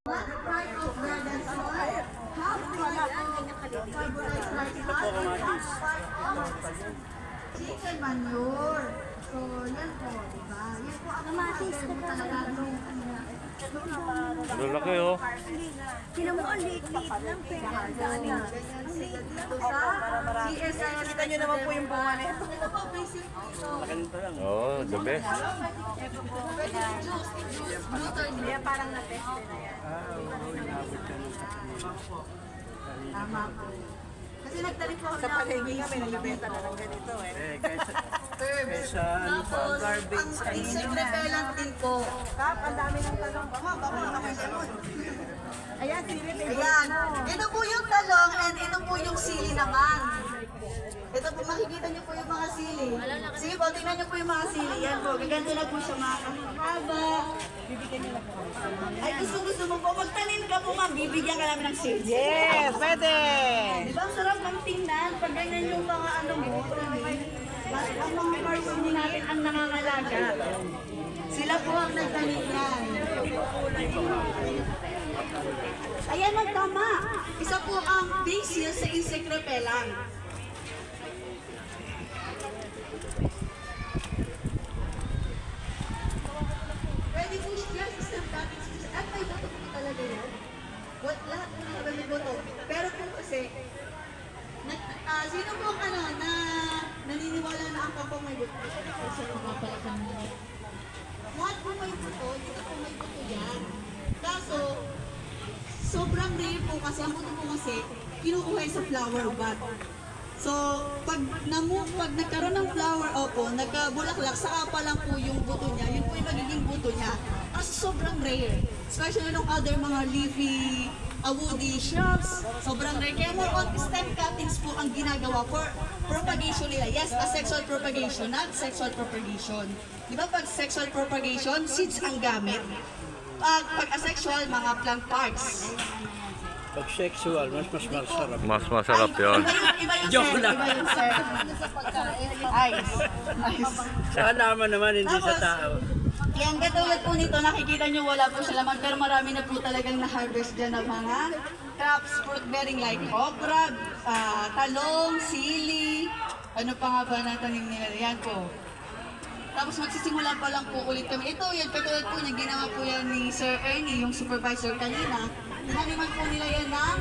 Chicken manure. So, yan po, diba? Yan po ang talaga nung Ang laki oh. Sino mo, liit-liit lang. Kita nyo naman po yung bunga nito. Oo, the best. Kaya parang na-teste na yan. Tama po. Kasi nagtarik po Sa palengke kami, nagbibenta na ng ganito eh. Kaysa ano pa, garbage. Ang insect repellent din po. Kap, ang dami ng talong. Baka naman ganun. Ayan, sili. Ayan. Ito po yung talong and ito po yung sili naman. Ito po, makikita niyo po yung mga sili. Sige po, tingnan niyo po yung mga sili. Yan po, gaganda na po siya mga kahaba. Ay, gusto mo po, magtanim ka po ma'am, bibigyan ka namin ng sili. Yes, pwede. Di ba, ang sarap ng tingnan. Pag ganyan yung mga ano mo, ang mga person natin ang nangangalaga. Sila po ang nagtanim yan. Ayan ang tama. Isa po ang basil sa insect repellent. Pwede po siya sa stem cutting. At may boto po talaga yan. Lahat po talaga may boto. Pero po kasi, sino po ang naniniwala na ang kapong may buto? Kasi mga palakan nila. Lahat po may buto, dito po may buto yan. Kaso, sobrang rare po kasi, ang buto po kasi, kinukuha sa flower bud. So, pag nagkaroon ng flower, nagkabulaklak, saka pa lang po yung buto niya, yun po yung magiging buto niya. Kasi sobrang rare. Especially nung other mga leafy, woody shrubs, sobrang rare. Kaya more on stem cuttings po ang ginagawa for propagation nila. Yes, asexual propagation, not sexual propagation. Di ba pag sexual propagation, seeds ang gamit. Pag asexual, mga plant parts. Pag sexual, mas masarap. Mas masarap yun. Iba yung Joke sir, lang. iba yung sir. Ice. Sa halaman naman, hindi sa tao. Yan, katulad po nito, nakikita nyo wala po siya laman, pero marami na po talagang na-harvest dyan ng mga crops, fruit bearing like okra, talong, sili, ano pa nga ba natanim nila, yan po. Tapos magsisimula pa lang po ulit kami. Ito, yan, katulad po niya, ginawa po yan ni Sir Ernie, yung supervisor kanina. Tinaniman po nila yan ng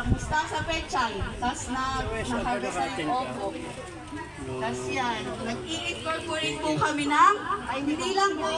mustasa pechay. Tapos na-harvest na yung opo. Tapos yan, nag-i-incorporate po kami ng, ay hindi lang po,